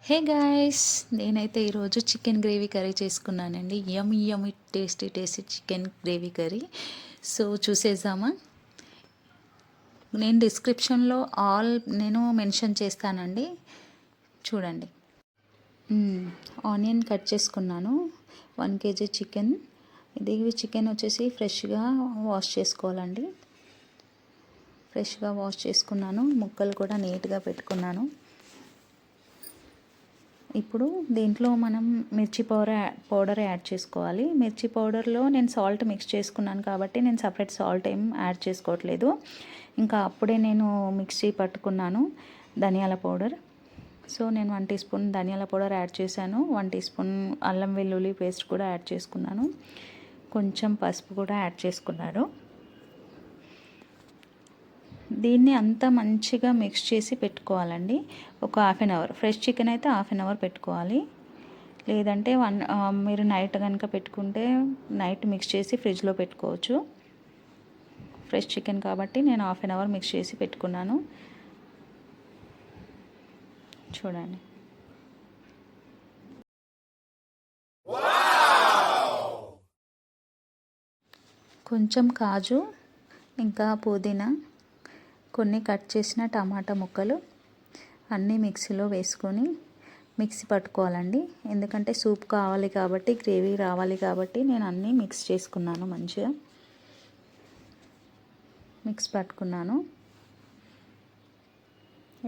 Hey guys, నేనైతే ఈరోజు chicken gravy curry చేసుకున్నానండి. Yummy yummy tasty tasty chicken gravy curry. So చూసేద్దామా? నేను డిస్క్రిప్షన్లో నేను మెన్షన్ చేస్తానండి, చూడండి. ఆనియన్ కట్ చేసుకున్నాను. 1 kg చికెన్. ఇది చికెన్ వచ్చేసి ఫ్రెష్గా వాష్ చేసుకోవాలండి. ఫ్రెష్గా వాష్ చేసుకున్నాను. ముక్కలు కూడా నీట్గా పెట్టుకున్నాను. ఇప్పుడు దీంట్లో మనం మిర్చి పౌడర్ యాడ్ చేసుకోవాలి. మిర్చి పౌడర్లో నేను సాల్ట్ మిక్స్ చేసుకున్నాను కాబట్టి నేను సపరేట్ సాల్ట్ ఏం యాడ్ చేసుకోవట్లేదు. ఇంకా అప్పుడే నేను మిక్సీ పట్టుకున్నాను ధనియాల పౌడర్. సో నేను 1 టీ స్పూన్ ధనియాల పౌడర్ యాడ్ చేశాను. 1 టీ స్పూన్ అల్లం వెల్లుల్లి పేస్ట్ కూడా యాడ్ చేసుకున్నాను. కొంచెం పసుపు కూడా యాడ్ చేసుకున్నాను. దీన్ని అంతా మంచిగా మిక్స్ చేసి పెట్టుకోవాలండి. ఒక ½ అన్ అవర్. ఫ్రెష్ చికెన్ అయితే ½ అన్ అవర్ పెట్టుకోవాలి. లేదంటే మీరు నైట్ కనుక పెట్టుకుంటే నైట్ మిక్స్ చేసి ఫ్రిడ్జ్లో పెట్టుకోవచ్చు. ఫ్రెష్ చికెన్ కాబట్టి నేను ½ అన్ అవర్ మిక్స్ చేసి పెట్టుకున్నాను. చూడండి. కొంచెం కాజు, ఇంకా పుదీనా, కొన్ని కట్ చేసిన టమాటా ముక్కలు అన్నీ మిక్సీలో వేసుకొని మిక్సీ పట్టుకోవాలండి. ఎందుకంటే సూప్ కావాలి కాబట్టి, గ్రేవీ రావాలి కాబట్టి నేను అన్నీ మిక్స్ చేసుకున్నాను. మంచిగా మిక్స్ పట్టుకున్నాను.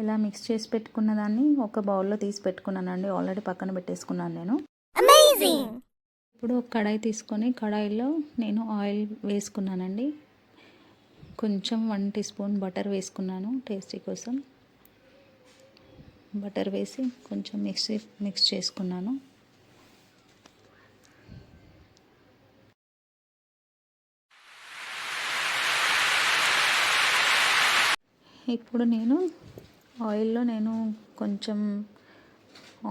ఇలా మిక్స్ చేసి పెట్టుకున్న దాన్ని ఒక బౌల్లో తీసి పెట్టుకున్నానండి. ఆల్రెడీ పక్కన పెట్టేసుకున్నాను నేను. ఇప్పుడు ఒక కడాయి తీసుకొని కడాయిలో నేను ఆయిల్ వేసుకున్నానండి. కొంచెం 1 టీ స్పూన్ బటర్ వేసుకున్నాను టేస్టీ కోసం. బటర్ వేసి కొంచెం మిక్స్ చేసుకున్నాను. ఇప్పుడు నేను ఆయిల్లో కొంచెం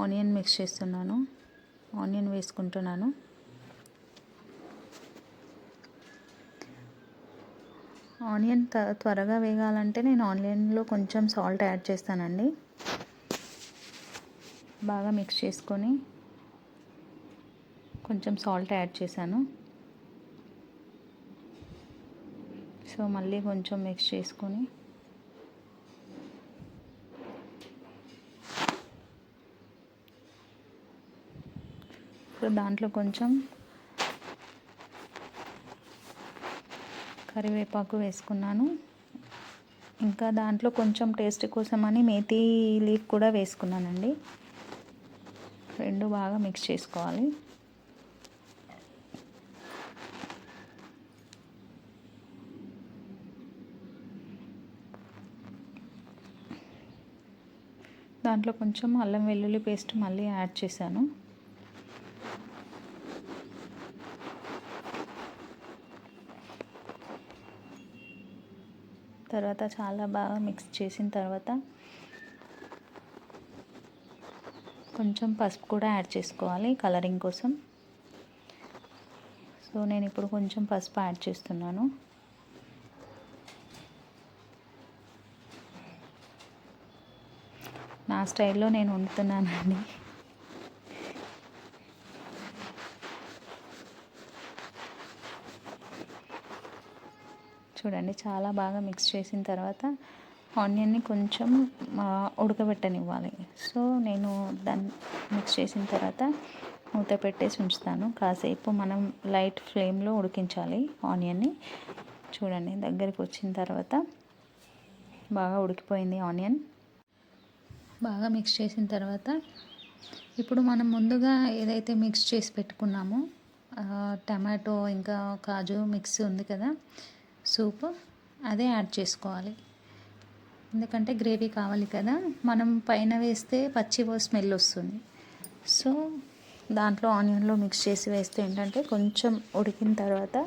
ఆనియన్ మిక్స్ చేస్తున్నాను. ఆనియన్ వేసుకుంటున్నాను. ఆనియన్ త్వరగా వేగాలంటే నేను ఆనియన్లో కొంచెం సాల్ట్ యాడ్ చేస్తానండి. బాగా మిక్స్ చేసుకొని కొంచెం సాల్ట్ యాడ్ చేశాను. సో మళ్ళీ కొంచెం మిక్స్ చేసుకొని ఇప్పుడు దాంట్లో కొంచెం కరివేపాకు వేసుకున్నాను. ఇంకా దాంట్లో కొంచెం టేస్ట్ కోసమని మేతి లీఫ్ కూడా వేసుకున్నానండి. రెండు బాగా మిక్స్ చేసుకోవాలి. దాంట్లో కొంచెం అల్లం వెల్లుల్లి పేస్ట్ మళ్ళీ యాడ్ చేశాను. తర్వాత చాలా బాగా మిక్స్ చేసిన తర్వాత కొంచెం పసుపు కూడా యాడ్ చేసుకోవాలి కలరింగ్ కోసం. సో నేను ఇప్పుడు కొంచెం పసుపు యాడ్ చేస్తున్నాను. నా స్టైల్లో నేను వండుతున్నానండి. చూడండి, చాలా బాగా మిక్స్ చేసిన తర్వాత ఆనియన్ని కొంచెం ఉడకబెట్టనివ్వాలి. సో నేను దాన్ని మిక్స్ చేసిన తర్వాత మూత పెట్టేసి ఉంచుతాను. కాసేపు మనం లైట్ ఫ్లేమ్లో ఉడికించాలి ఆనియన్ని. చూడండి, దగ్గరికి వచ్చిన తర్వాత బాగా ఉడికిపోయింది ఆనియన్. బాగా మిక్స్ చేసిన తర్వాత ఇప్పుడు మనం ముందుగా ఏదైతే మిక్స్ చేసి పెట్టుకున్నామో టమాటో ఇంకా కాజు మిక్స్ ఉంది కదా, సూప్, అదే యాడ్ చేసుకోవాలి. ఎందుకంటే గ్రేవీ కావాలి కదా, మనం పైన వేస్తే పచ్చి స్మెల్ వస్తుంది. సో దాంట్లో ఆనియన్లో మిక్స్ చేసి వేస్తే ఏంటంటే కొంచెం ఉడికిన తర్వాత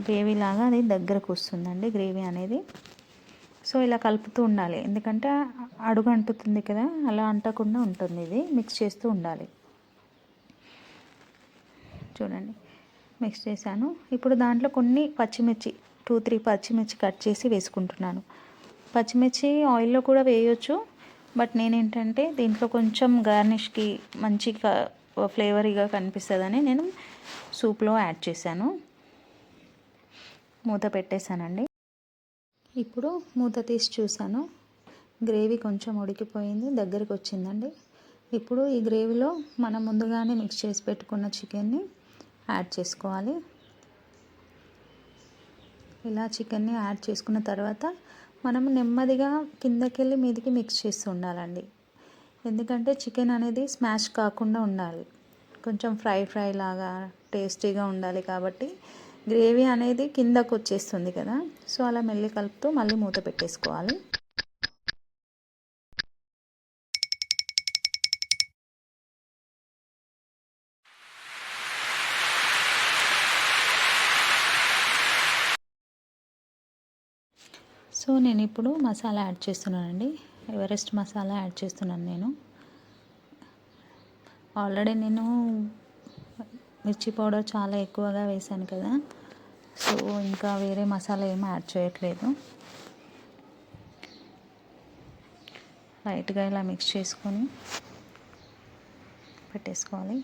గ్రేవీ లాగా అది దగ్గరకు వస్తుందండి గ్రేవీ అనేది. సో ఇలా కలుపుతూ ఉండాలి, ఎందుకంటే అడుగు అంటుతుంది కదా, అలా అంటకుండా ఉంటుంది. ఇది మిక్స్ చేస్తూ ఉండాలి. చూడండి, మిక్స్ చేశాను. ఇప్పుడు దాంట్లో కొన్ని పచ్చిమిర్చి 2-3 పచ్చిమిర్చి కట్ చేసి వేసుకుంటున్నాను. పచ్చిమిర్చి ఆయిల్లో కూడా వేయొచ్చు, బట్ నేనేంటంటే దీంట్లో కొంచెం గార్నిష్కి మంచి ఫ్లేవరీగా కనిపిస్తుందని నేను సూప్లో యాడ్ చేశాను. మూత పెట్టేశానండి. ఇప్పుడు మూత తీసి చూసాను, గ్రేవీ కొంచెం ఉడికిపోయింది, దగ్గరికి వచ్చిందండి. ఇప్పుడు ఈ గ్రేవీలో మనం ముందుగానే మిక్స్ చేసి పెట్టుకున్న చికెన్ని యాడ్ చేసుకోవాలి. ఇలా చికెన్ని యాడ్ చేసుకున్న తర్వాత మనం నెమ్మదిగా కిందకెళ్ళి మీదికి మిక్స్ చేస్తూ ఉండాలండి. ఎందుకంటే చికెన్ అనేది స్మాష్ కాకుండా ఉండాలి, కొంచెం ఫ్రై లాగా టేస్టీగా ఉండాలి. కాబట్టి గ్రేవీ అనేది కిందకు వచ్చేస్తుంది కదా, సో అలా మెల్లి కలుపుతూ మళ్ళీ మూత పెట్టేసుకోవాలి. సో నేను ఇప్పుడు మసాలా యాడ్ చేస్తున్నానండి. ఎవరెస్ట్ మసాలా యాడ్ చేస్తున్నాను నేను. ఆల్రెడీ నేను మిర్చి పౌడర్ చాలా ఎక్కువగా వేసాను కదా, సో ఇంకా వేరే మసాలా ఏమీ యాడ్ చేయట్లేదు. లైట్గా ఇలా మిక్స్ చేసుకొని పెట్టేసుకోవాలి.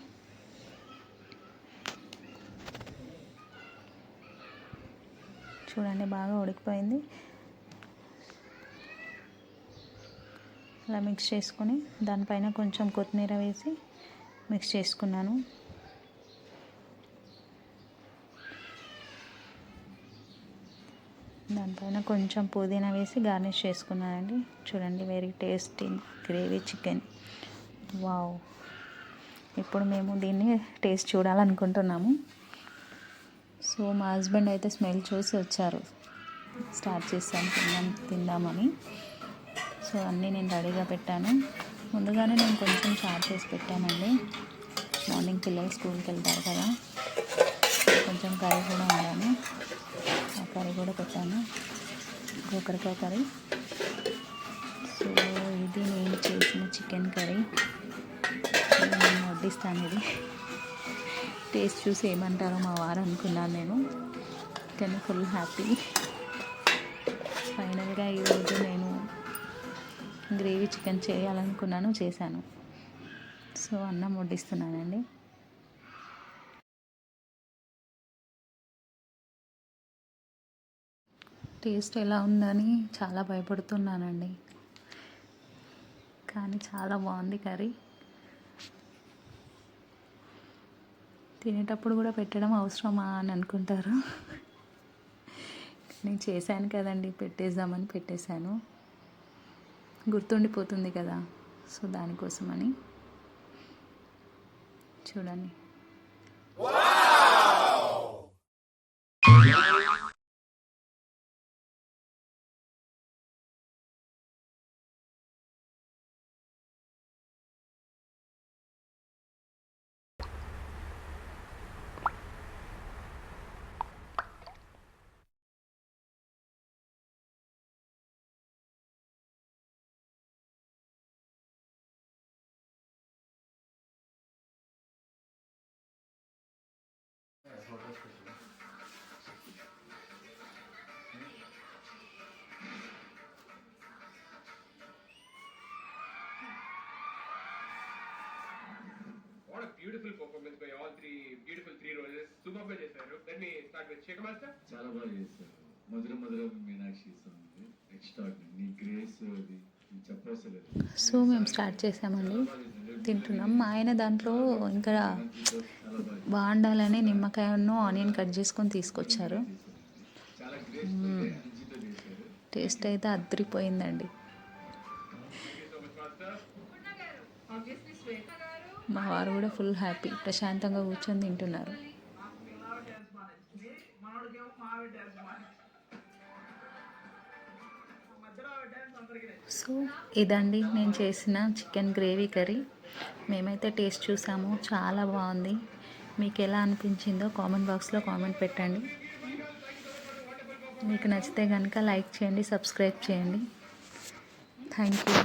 చూడండి బాగా ఉడికిపోయింది. అలా మిక్స్ చేసుకొని దానిపైన కొంచెం కొత్తిమీర వేసి మిక్స్ చేసుకున్నాను. దానిపైన కొంచెం పుదీనా వేసి గార్నిష్ చేసుకున్నానండి. చూడండి, very tasty gravy chicken. Wow! ఇప్పుడు మేము దీన్ని టేస్ట్ చూడాలనుకుంటున్నాము. సో మా హస్బెండ్ అయితే స్మెల్ చూసి వచ్చారు, స్టార్ట్ చేశాను తిందామని. సో అన్నీ నేను రెడీగా పెట్టాను. ముందుగానే నేను కొంచెం స్టార్ట్ చేసి పెట్టానండి. మార్నింగ్ పిల్లలు స్కూల్కి వెళ్తారు కదా, కొంచెం కర్రీ కూడా వండాను. ఆ కర్రీ కూడా పెట్టాను, గోకరకాయ కర్రీ. సో ఇది నేను చేసిన చికెన్ కర్రీ. నేను వడ్డిస్తాను. ఇది టేస్ట్ చూసి ఏమంటారో మా వారు అనుకున్నాను నేను, కానీ ఫుల్ హ్యాపీ. ఫైనల్గా ఈరోజు నేను గ్రేవీ చికెన్ చేయాలనుకున్నాను, చేశాను. సో అన్నం వడ్డిస్తున్నానండి. టేస్ట్ ఎలా ఉందని చాలా భయపడుతున్నానండి, కానీ చాలా బాగుంది కర్రీ. తినేటప్పుడు కూడా పెట్టడం అవసరమా అని అనుకుంటారు, నేను చేశాను కదండి, పెట్టేద్దామని పెట్టేశాను. గుర్తుండిపోతుంది కదా, సో దానికోసమని. చూడండి, What a beautiful performance by all three roses. Superb చేశారు. Let me start with Shekhar Master. చాలా బాగా చేశారు. మధుర మీనాక్షి సాంగ్ ఎక్స్ట్రాడినరీ. నీ గ్రేస్ అది చెప్పవసలేదు. సో మేము స్టార్ట్ చేసామండి, తింటున్నాం. మా ఆయన దాంట్లో ఇంకా బాగుండాలని నిమ్మకాయను ఆనియన్ కట్ చేసుకొని తీసుకొచ్చారు. టేస్ట్ అయితే అదిరిపోయిందండి. మా వారు కూడా ఫుల్ హ్యాపీ, ప్రశాంతంగా కూర్చొని తింటున్నారు. సో ఇదండి నేను చేసిన చికెన్ గ్రేవీ కర్రీ. మేమైతే టేస్ట్ చూసాము, చాలా బాగుంది. మీకు ఎలా అనిపించిందో కామెంట్ బాక్స్లో కామెంట్ పెట్టండి. మీకు నచ్చితే కనుక లైక్ చేయండి, సబ్స్క్రైబ్ చేయండి. Thank you.